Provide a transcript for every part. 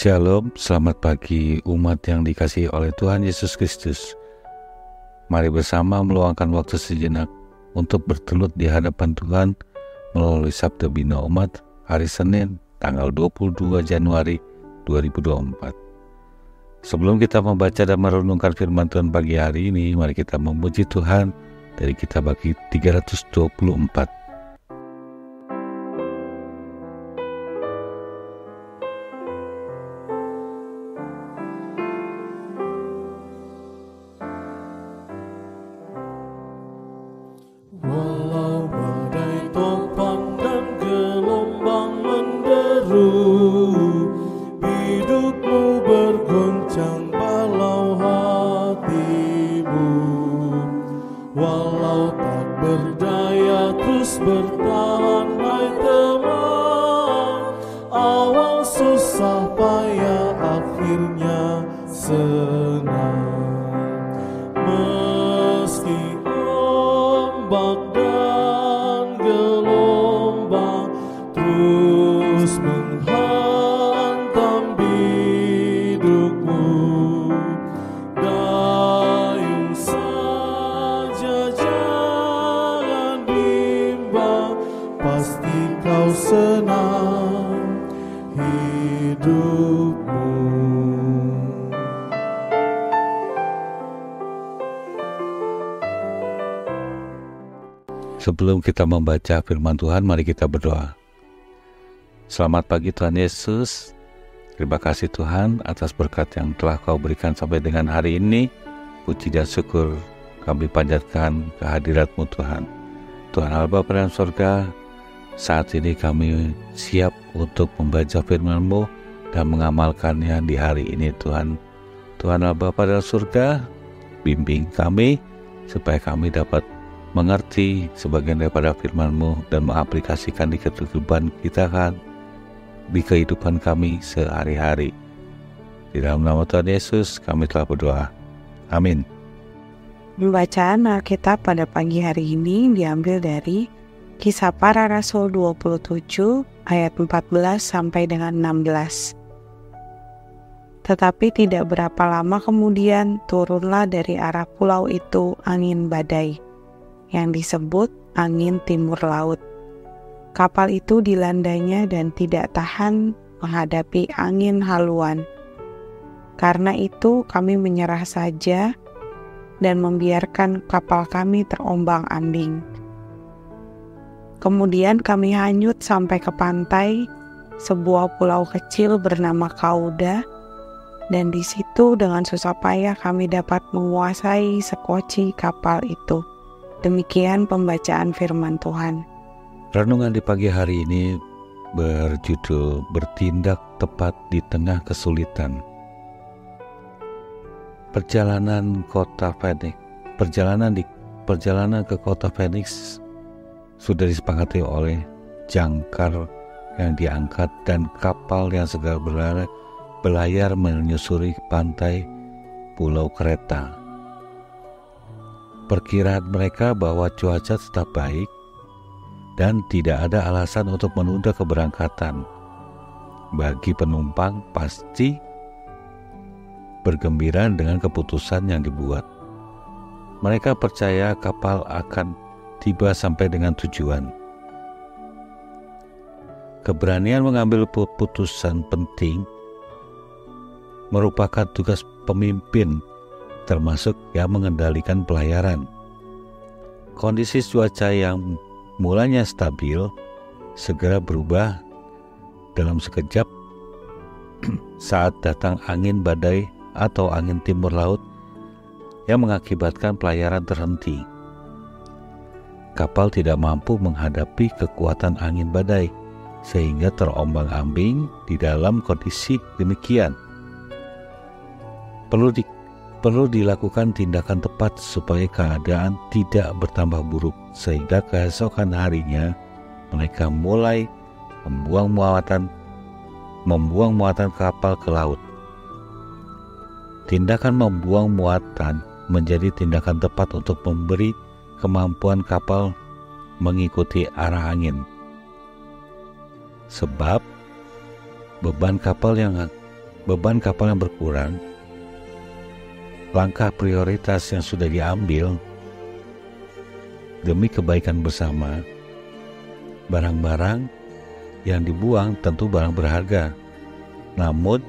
Shalom, selamat pagi umat yang dikasihi oleh Tuhan Yesus Kristus. Mari bersama meluangkan waktu sejenak untuk bertelut di hadapan Tuhan melalui Sabda Bina Umat hari Senin tanggal 22 Januari 2024. Sebelum kita membaca dan merenungkan firman Tuhan pagi hari ini, mari kita memuji Tuhan dari Kitab Bagi 324. Walau badai topan dan gelombang menderu, hidupmu berguncang balau hatimu. Walau tak berdaya terus bertahan hai teman, awal susah payah akhirnya senang. Meski ombak dan gelombang terus menghantam bidukmu, dayung saja jangan bimbang, pasti kau senang hidupmu. Sebelum kita membaca firman Tuhan, mari kita berdoa. Selamat pagi Tuhan Yesus. Terima kasih Tuhan atas berkat yang telah Kau berikan sampai dengan hari ini. Puji dan syukur kami panjatkan kehadirat-Mu Tuhan. Tuhan Allah Bapa dalam surga, saat ini kami siap untuk membaca firman-Mu dan mengamalkannya di hari ini Tuhan. Tuhan Allah Bapa dalam surga, bimbing kami supaya kami dapat mengerti sebagian daripada firman-Mu dan mengaplikasikan di kehidupan kita di kehidupan kami sehari-hari. Di dalam nama Tuhan Yesus kami telah berdoa. Amin. Pembacaan Alkitab pada pagi hari ini diambil dari Kisah Para Rasul 27 ayat 14 sampai dengan 16. Tetapi tidak berapa lama kemudian turunlah dari arah pulau itu angin badai yang disebut angin timur laut. Kapal itu dilandanya dan tidak tahan menghadapi angin haluan. Karena itu kami menyerah saja dan membiarkan kapal kami terombang-ambing. Kemudian kami hanyut sampai ke pantai, sebuah pulau kecil bernama Kauda, dan di situ dengan susah payah kami dapat menguasai sekoci kapal itu. Demikian pembacaan firman Tuhan. Renungan di pagi hari ini berjudul Bertindak Tepat di Tengah Kesulitan. Perjalanan ke kota Phoenix sudah disepakati oleh jangkar yang diangkat dan kapal yang segera berlayar menyusuri pantai Pulau Kreta. Perkiraan mereka bahwa cuaca tetap baik dan tidak ada alasan untuk menunda keberangkatan. Bagi penumpang pasti bergembira dengan keputusan yang dibuat. Mereka percaya kapal akan tiba sampai dengan tujuan. Keberanian mengambil keputusan penting merupakan tugas pemimpin, termasuk yang mengendalikan pelayaran. Kondisi cuaca yang mulanya stabil segera berubah dalam sekejap saat datang angin badai atau angin timur laut yang mengakibatkan pelayaran terhenti. Kapal tidak mampu menghadapi kekuatan angin badai sehingga terombang-ambing di dalam kondisi demikian. Perlu dilakukan tindakan tepat supaya keadaan tidak bertambah buruk, sehingga keesokan harinya mereka mulai membuang muatan kapal ke laut. Tindakan membuang muatan menjadi tindakan tepat untuk memberi kemampuan kapal mengikuti arah angin. Sebab beban kapal yang beban kapal yang berkurang, langkah prioritas yang sudah diambil demi kebaikan bersama, barang-barang yang dibuang tentu barang berharga, namun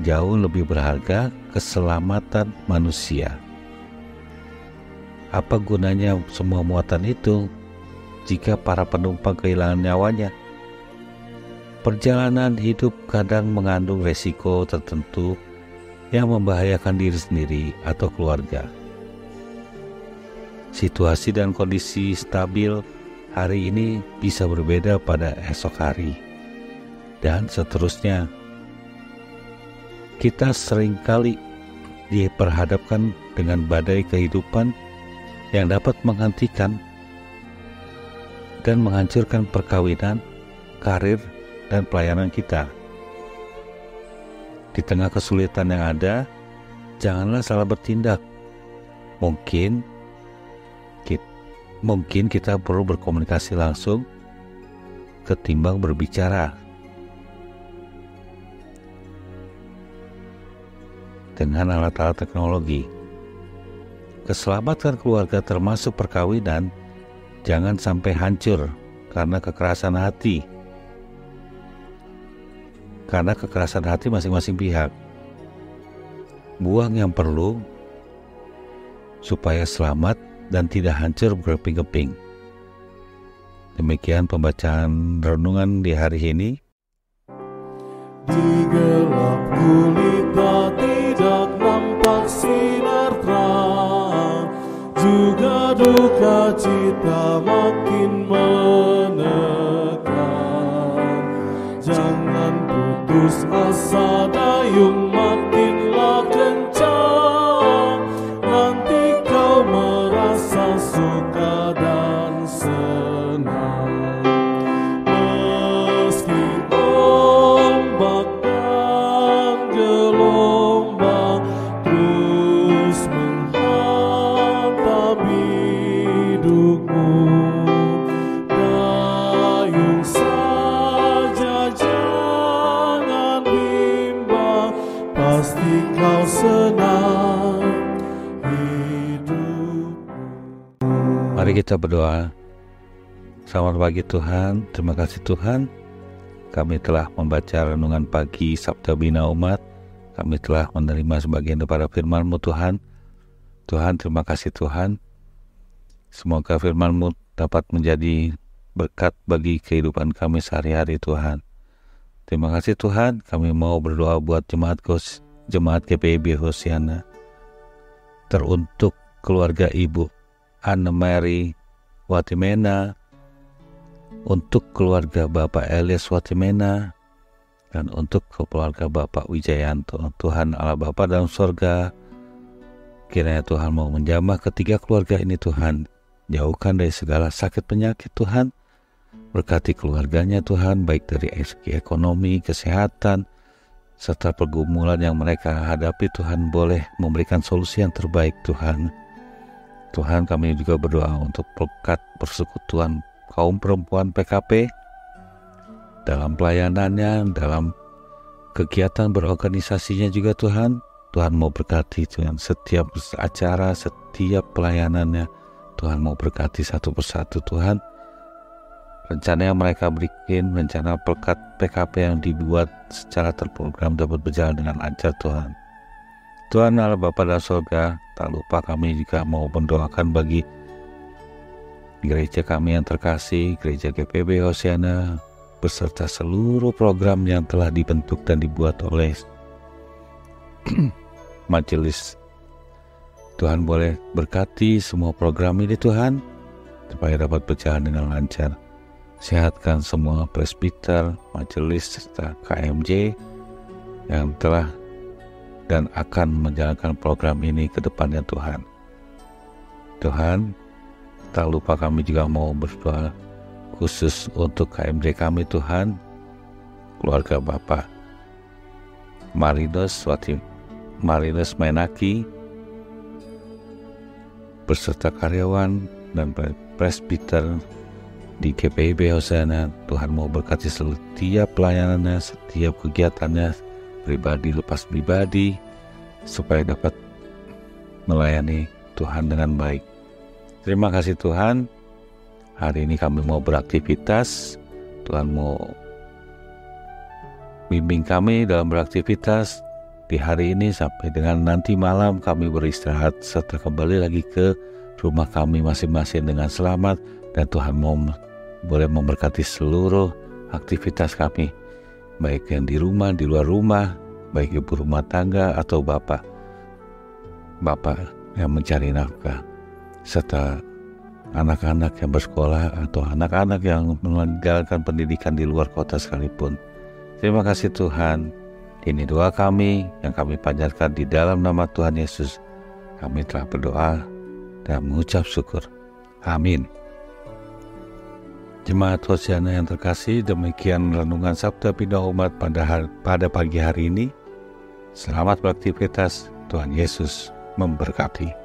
jauh lebih berharga keselamatan manusia. Apa gunanya semua muatan itu jika para penumpang kehilangan nyawanya? Perjalanan hidup kadang mengandung resiko tertentu yang membahayakan diri sendiri atau keluarga. Situasi dan kondisi stabil hari ini bisa berbeda pada esok hari, dan seterusnya. Kita seringkali diperhadapkan dengan badai kehidupan yang dapat menghentikan dan menghancurkan perkawinan, karir, dan pelayanan kita. Di tengah kesulitan yang ada, janganlah salah bertindak. Mungkin kita perlu berkomunikasi langsung ketimbang berbicara. Dengan alat-alat teknologi, keselamatan keluarga termasuk perkawinan jangan sampai hancur karena kekerasan hati. Karena kekerasan hati masing-masing pihak. Buang yang perlu supaya selamat dan tidak hancur berkeping-keping. Demikian pembacaan renungan di hari ini. Di gelap gulita tidak nampak sinar terang, juga duka cita makin menekan. Jangan putus asa, dayung makinlah kencang, nanti kau merasa suka dan senang. Meski ombak dan gelombang terus menghantam hidupmu, dayung saja jangan bimbang, pasti kau senang hidupmu. Mari kita berdoa. Selamat pagi Tuhan, terima kasih Tuhan. Kami telah membaca renungan pagi Sabda Bina Umat. Kami telah menerima sebagian daripada firman-Mu Tuhan. Tuhan, terima kasih Tuhan. Semoga firman-Mu dapat menjadi berkat bagi kehidupan kami sehari-hari Tuhan. Terima kasih Tuhan, kami mau berdoa buat jemaat GPIB Hosiana. Teruntuk keluarga Ibu Anne Mary Watimena, untuk keluarga Bapak Elias Watimena, dan untuk keluarga Bapak Wijayanto. Tuhan Allah Bapa dalam surga, kiranya Tuhan mau menjamah ketiga keluarga ini Tuhan. Jauhkan dari segala sakit penyakit Tuhan. Berkati keluarganya Tuhan, baik dari segi ekonomi, kesehatan, serta pergumulan yang mereka hadapi Tuhan, boleh memberikan solusi yang terbaik Tuhan. Tuhan, kami juga berdoa untuk berkat persekutuan kaum perempuan PKP dalam pelayanannya, dalam kegiatan berorganisasinya juga Tuhan. Tuhan mau berkati Tuhan setiap acara, setiap pelayanannya. Tuhan mau berkati satu persatu Tuhan. Rencana yang mereka bikin, rencana berkat PKP yang dibuat secara terprogram dapat berjalan dengan lancar Tuhan. Tuhan Allah Bapa dalam surga, tak lupa kami juga mau mendoakan bagi gereja kami yang terkasih, gereja GPIB Hosiana, beserta seluruh program yang telah dibentuk dan dibuat oleh majelis. Tuhan boleh berkati semua program ini Tuhan, supaya dapat berjalan dengan lancar. Sehatkan semua presbiter, majelis, serta KMJ yang telah dan akan menjalankan program ini ke depannya Tuhan. Tuhan, tak lupa kami juga mau berdoa khusus untuk KMJ kami Tuhan, keluarga Bapak Marinus Mainaki, beserta karyawan dan presbiter di GPIB Hosiana. Tuhan mau berkati setiap pelayanannya, setiap kegiatannya, pribadi lepas pribadi, supaya dapat melayani Tuhan dengan baik. Terima kasih Tuhan, hari ini kami mau beraktivitas, Tuhan mau bimbing kami dalam beraktivitas di hari ini sampai dengan nanti malam kami beristirahat serta kembali lagi ke rumah kami masing-masing dengan selamat, dan Tuhan mau boleh memberkati seluruh aktivitas kami, baik yang di rumah, di luar rumah, baik ibu rumah tangga atau bapak yang mencari nafkah, serta anak-anak yang bersekolah atau anak-anak yang menjalankan pendidikan di luar kota sekalipun. Terima kasih Tuhan. Ini doa kami yang kami panjatkan di dalam nama Tuhan Yesus. Kami telah berdoa dan mengucap syukur. Amin. Jemaat Hosiana yang terkasih, demikian renungan Sabda Pindah Umat pada pagi hari ini. Selamat beraktivitas. Tuhan Yesus memberkati.